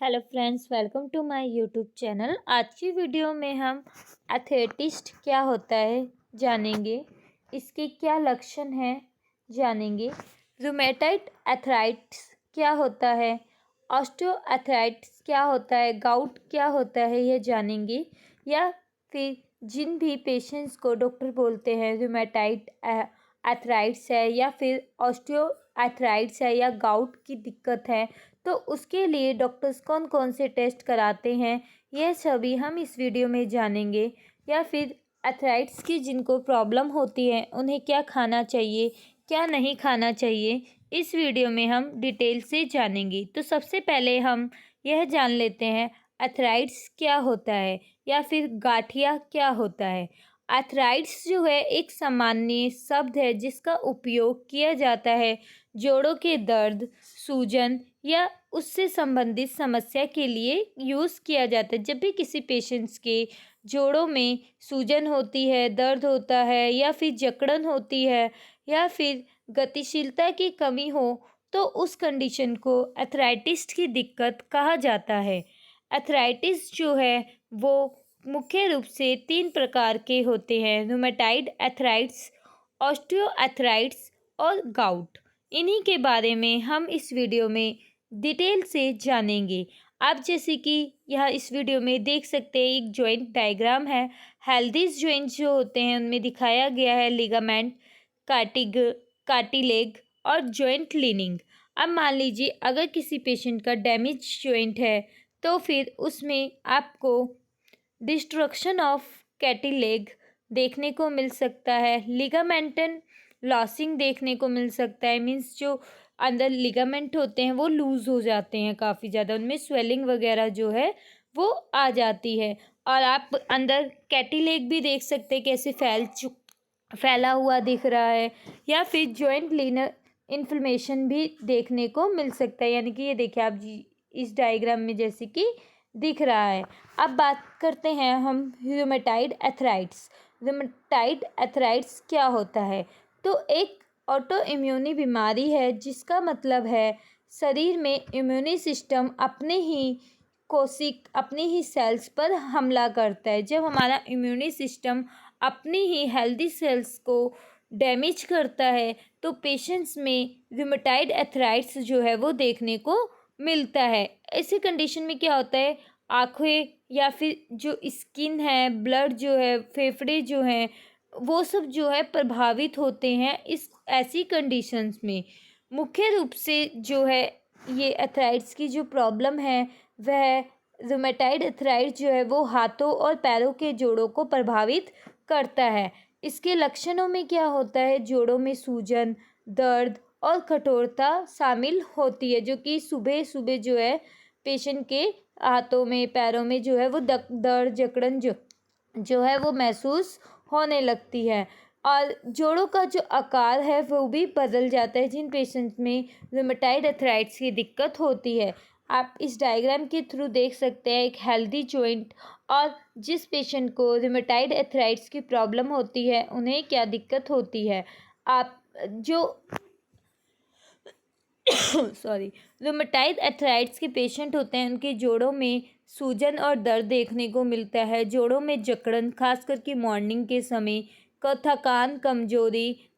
Hello friends, welcome to my YouTube channel. आज की video में हम एथलेटिस्ट क्या होता है जानेंगे, इसके क्या लक्षण हैं जानेंगे, रूमेटाइड एथराइटिस क्या होता है, ऑस्टियोआर्थराइटिस क्या होता है, गाउट क्या होता है यह जानेंगे। या फिर जिन भी पेशेंट्स को डॉक्टर बोलते हैं रूमेटाइड एथराइटिस है या फिर ऑस्टियोआर्थराइटिस है या गाउट की दिक्कत है, तो उसके लिए डॉक्टर्स कौन कौन से टेस्ट कराते हैं यह सभी हम इस वीडियो में जानेंगे। या फिर अर्थराइटिस की जिनको प्रॉब्लम होती है उन्हें क्या खाना चाहिए, क्या नहीं खाना चाहिए, इस वीडियो में हम डिटेल से जानेंगे। तो सबसे पहले हम यह जान लेते हैं अर्थराइटिस क्या होता है या फिर गठिया क्या होता है। अर्थराइटिस जो है एक सामान्य शब्द है जिसका उपयोग किया जाता है जोड़ों के दर्द, सूजन या उससे संबंधित समस्या के लिए यूज़ किया जाता है। जब भी किसी पेशेंट्स के जोड़ों में सूजन होती है, दर्द होता है या फिर जकड़न होती है या फिर गतिशीलता की कमी हो, तो उस कंडीशन को अर्थराइटिस की दिक्कत कहा जाता है। अर्थराइटिस जो है वो मुख्य रूप से 3 प्रकार के होते हैं: रूमेटाइड अर्थराइटिस, ऑस्टियोआर्थराइटिस और गाउट। इन्हीं के बारे में हम इस वीडियो में डिटेल से जानेंगे। आप जैसे कि यहाँ इस वीडियो में देख सकते हैं, एक जॉइंट डायग्राम है। हेल्दी जॉइंट जो होते हैं उनमें दिखाया गया है लिगामेंट, कार्टिलेग और जॉइंट लीनिंग। अब मान लीजिए अगर किसी पेशेंट का डैमेज जॉइंट है तो फिर उसमें आपको डिस्ट्रक्शन ऑफ कार्टिलेग देखने को मिल सकता है, लिगामेंटन लॉसिंग देखने को मिल सकता है। मीन्स जो अंदर लिगामेंट होते हैं वो लूज़ हो जाते हैं काफ़ी ज़्यादा, उनमें स्वेलिंग वगैरह जो है वो आ जाती है। और आप अंदर कैटिलेग भी देख सकते हैं कैसे फैला हुआ दिख रहा है। या फिर जॉइंट लीनर इन्फ्लेमेशन भी देखने को मिल सकता है, यानी कि ये देखिए आप जी इस डायग्राम में जैसे कि दिख रहा है। अब बात करते हैं हम रूमेटाइड अर्थराइटिस। रूमेटाइड अर्थराइटिस क्या होता है? तो एक ऑटो इम्यूनी बीमारी है जिसका मतलब है शरीर में इम्यूनी सिस्टम अपने ही सेल्स पर हमला करता है। जब हमारा इम्यूनी सिस्टम अपनी ही हेल्दी सेल्स को डैमेज करता है तो पेशेंट्स में रूमेटाइड अर्थराइटिस जो है वो देखने को मिलता है। ऐसी कंडीशन में क्या होता है, आँखें या फिर जो स्किन है, ब्लड जो है, फेफड़े जो हैं, वो सब जो है प्रभावित होते हैं। इस ऐसी कंडीशंस में मुख्य रूप से जो है ये अर्थराइटिस की जो प्रॉब्लम है वह रूमेटाइड अर्थराइटिस जो है वो हाथों और पैरों के जोड़ों को प्रभावित करता है। इसके लक्षणों में क्या होता है, जोड़ों में सूजन, दर्द और कठोरता शामिल होती है, जो कि सुबह सुबह जो है पेशेंट के हाथों में पैरों में जो है वो दर्द जकड़न जो है वो महसूस होने लगती है। और जोड़ों का जो आकार है वो भी बदल जाता है जिन पेशेंट्स में रूमेटाइड अर्थराइटिस की दिक्कत होती है। आप इस डायग्राम के थ्रू देख सकते हैं एक हेल्दी जॉइंट और जिस पेशेंट को रूमेटाइड अर्थराइटिस की प्रॉब्लम होती है उन्हें क्या दिक्कत होती है। आप जो सॉरी रूमेटाइड अर्थराइटिस के पेशेंट होते हैं उनके जोड़ों में सूजन और दर्द देखने को मिलता है, जोड़ों में जकड़न खास करके मॉर्निंग के समय, थकान, कमजोरी,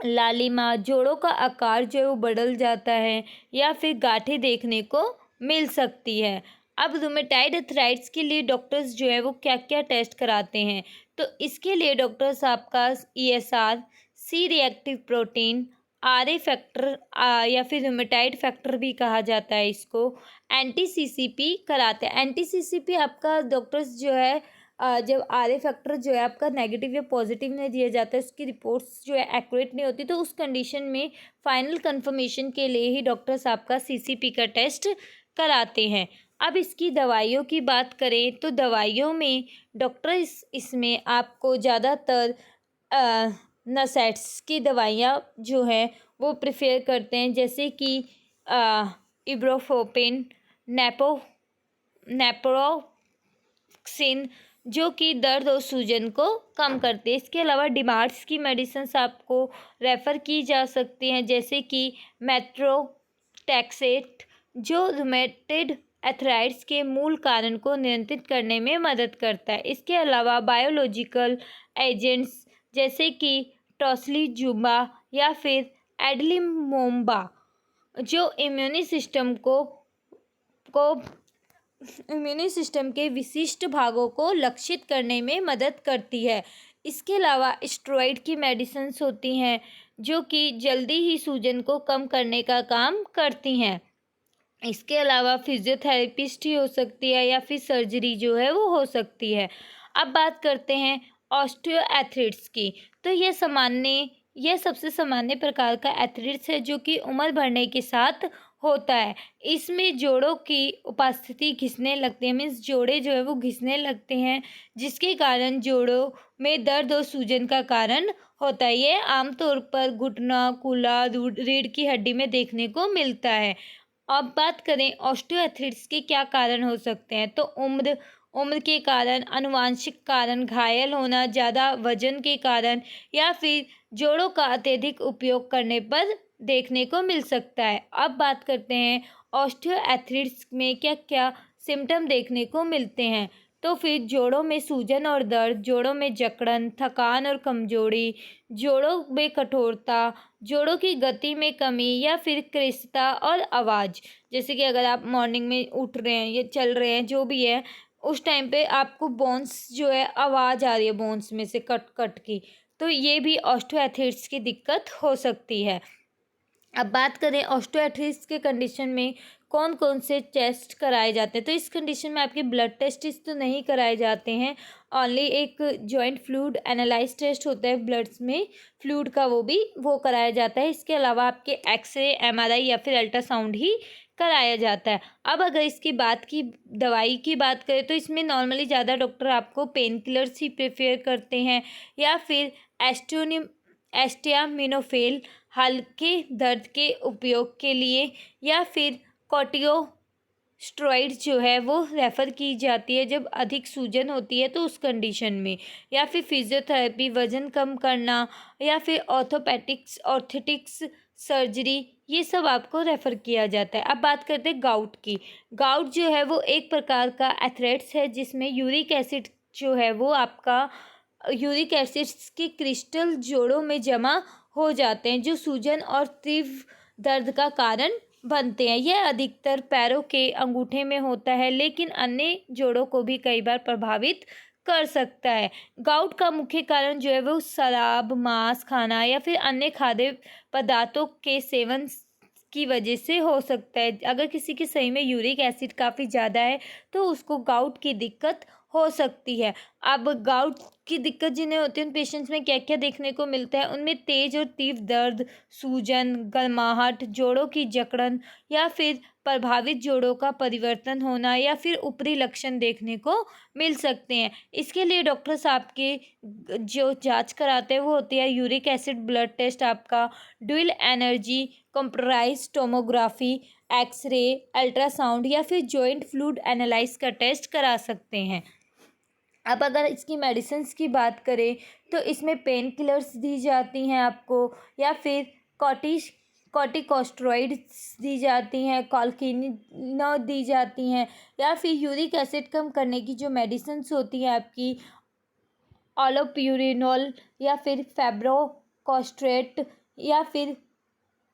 लालिमा, जोड़ों का आकार जो है वो बदल जाता है या फिर गांठें देखने को मिल सकती है। अब रूमेटाइड अर्थराइटिस के लिए डॉक्टर्स जो है वो क्या क्या टेस्ट कराते हैं, तो इसके लिए डॉक्टर्स आपका ESR, C reactive protein, RA factor या फिर रूमेटाइड फैक्टर भी कहा जाता है इसको, एंटी CCP कराते हैं। एंटी CCP आपका डॉक्टर्स जो है जब RA फैक्टर जो है आपका नेगेटिव या पॉजिटिव नहीं दिया जाता है, उसकी रिपोर्ट्स जो है एक्यूरेट नहीं होती, तो उस कंडीशन में फाइनल कंफर्मेशन के लिए ही डॉक्टर्स आपका CCP का टेस्ट कराते हैं। अब इसकी दवाइयों की बात करें तो दवाइयों में डॉक्टर इसमें आपको ज़्यादातर नसेट्स की दवाइयाँ जो हैं वो प्रेफर करते हैं, जैसे कि इब्रोफोपिन, नेप्रोक्सिन, जो कि दर्द और सूजन को कम करते हैं। इसके अलावा डिमार्ट्स की मेडिसिन्स आपको रेफ़र की जा सकती हैं, जैसे कि मेट्रोटेक्सेट जो रूमेटेड एथराइड्स के मूल कारण को नियंत्रित करने में मदद करता है। इसके अलावा बायोलॉजिकल एजेंट्स जैसे कि टोसिलिजुमा या फिर एडेलिमोम्बा जो को इम्यूनी सिस्टम के विशिष्ट भागों को लक्षित करने में मदद करती है। इसके अलावा स्टेरॉइड की मेडिसिन्स होती हैं जो कि जल्दी ही सूजन को कम करने का काम करती हैं। इसके अलावा फिजियोथेरेपिस्ट ही हो सकती है या फिर सर्जरी जो है वो हो सकती है। अब बात करते हैं ऑस्टियोआर्थराइटिस की। तो यह सबसे सामान्य प्रकार का आर्थराइटिस है जो कि उम्र बढ़ने के साथ होता है। इसमें जोड़ों की उपस्थिति घिसने लगती है, मीन्स जोड़े जो है वो घिसने लगते हैं, जिसके कारण जोड़ों में दर्द और सूजन का कारण होता है। ये आमतौर पर घुटना, कूल्हा, रीढ़ की हड्डी में देखने को मिलता है। अब बात करें ऑस्टियोआर्थराइटिस के क्या कारण हो सकते हैं, तो उम्र के कारण, आनुवंशिक कारण, घायल होना, ज़्यादा वजन के कारण या फिर जोड़ों का अत्यधिक उपयोग करने पर देखने को मिल सकता है। अब बात करते हैं ऑस्टियोआर्थराइटिस में क्या क्या सिम्टम देखने को मिलते हैं। तो फिर जोड़ों में सूजन और दर्द, जोड़ों में जकड़न, थकान और कमजोरी, जोड़ों में कठोरता, जोड़ों की गति में कमी या फिर क्रिस्ता और आवाज़। जैसे कि अगर आप मॉर्निंग में उठ रहे हैं या चल रहे हैं जो भी है, उस टाइम पे आपको बोन्स जो है आवाज़ आ रही है बोन्स में से कट कट की, तो ये भी ऑस्टियोआर्थराइटिस की दिक्कत हो सकती है। अब बात करें ऑस्टियोआर्थराइटिस के कंडीशन में कौन कौन से टेस्ट कराए जाते हैं, तो इस कंडीशन में आपके ब्लड टेस्ट तो नहीं कराए जाते हैं, ओनली एक जॉइंट फ्लूइड एनालाइज टेस्ट होता है ब्लड्स में फ्लूइड का, वो कराया जाता है। इसके अलावा आपके एक्सरे, एमआरआई या फिर अल्ट्रासाउंड ही कराया जाता है। अब अगर इसकी दवाई की बात करें तो इसमें नॉर्मली ज़्यादा डॉक्टर आपको पेन किलर्स ही प्रेफर करते हैं या फिर एस्टामिनोफेन हल्के दर्द के उपयोग के लिए या फिर कॉर्टिकोस्टेरॉइड जो है वो रेफ़र की जाती है जब अधिक सूजन होती है तो उस कंडीशन में, या फिर फिजियोथेरेपी, वज़न कम करना या फिर ऑर्थोटिक्स सर्जरी, ये सब आपको रेफ़र किया जाता है। अब बात करते हैं गाउट की। गाउट जो है वो एक प्रकार का आर्थराइटिस है जिसमें यूरिक एसिड जो है वो आपका यूरिक एसिड्स के क्रिस्टल जोड़ों में जमा हो जाते हैं जो सूजन और तीव्र दर्द का कारण बनते हैं। यह अधिकतर पैरों के अंगूठे में होता है लेकिन अन्य जोड़ों को भी कई बार प्रभावित कर सकता है। गाउट का मुख्य कारण जो है वो शराब, मांस खाना या फिर अन्य खाद्य पदार्थों के सेवन की वजह से हो सकता है। अगर किसी के सही में यूरिक एसिड काफ़ी ज़्यादा है तो उसको गाउट की दिक्कत हो सकती है। अब गाउट की दिक्कत जिन्हें होती है उन पेशेंट्स में क्या क्या देखने को मिलता है, उनमें तेज और तीव्र दर्द, सूजन, गर्माहट, जोड़ों की जकड़न या फिर प्रभावित जोड़ों का परिवर्तन होना या फिर ऊपरी लक्षण देखने को मिल सकते हैं। इसके लिए डॉक्टर साहब के जो जांच कराते हैं वो होती है यूरिक एसिड ब्लड टेस्ट, आपका dual energy computerised tomography, x-ray, ultrasound या फिर जॉइंट फ्लूइड एनालाइज का टेस्ट करा सकते हैं। अब अगर इसकी मेडिसिन्स की बात करें तो इसमें पेन किलर्स दी जाती हैं आपको या फिर कॉर्टिकोस्टेरॉइड्स दी जाती हैं, कॉलकिनो दी जाती हैं या फिर यूरिक एसिड कम करने की जो मेडिसिन्स होती हैं आपकी ऑलोप्यूरिनोल या फिर फेब्रोकोस्ट्रेट या फिर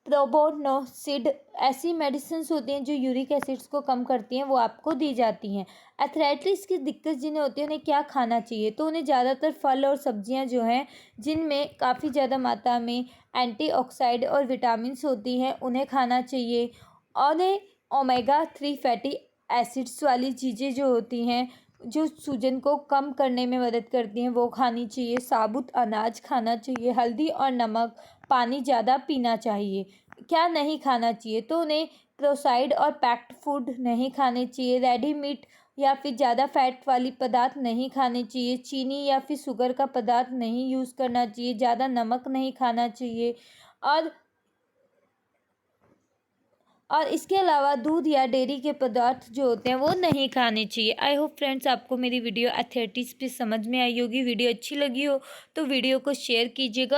प्रोबोनोसिड, ऐसी मेडिसिन्स होती हैं जो यूरिक एसिड्स को कम करती हैं, वो आपको दी जाती हैं। आर्थराइटिस की दिक्कत जिन्हें होती है उन्हें क्या खाना चाहिए, तो उन्हें ज़्यादातर फल और सब्जियां जो हैं जिनमें काफ़ी ज़्यादा मात्रा में एंटीऑक्सीडेंट और विटामिन्स होती हैं उन्हें खाना चाहिए। और उन्हें ओमेगा 3 फैटी एसिड्स वाली चीज़ें जो होती हैं जो सूजन को कम करने में मदद करती हैं वो खानी चाहिए। साबुत अनाज खाना चाहिए, हल्दी और नमक, पानी ज़्यादा पीना चाहिए। क्या नहीं खाना चाहिए, तो उन्हें प्रोसाइड और पैक्ड फूड नहीं खाने चाहिए, रेडी मीट या फिर ज़्यादा फैट वाली पदार्थ नहीं खाने चाहिए, चीनी या फिर शुगर का पदार्थ नहीं यूज़ करना चाहिए, ज़्यादा नमक नहीं खाना चाहिए और इसके अलावा दूध या डेयरी के पदार्थ जो होते हैं वो नहीं खाने चाहिए। आई होप फ्रेंड्स आपको मेरी वीडियो आर्थराइटिस पे समझ में आई होगी। वीडियो अच्छी लगी हो तो वीडियो को शेयर कीजिएगा।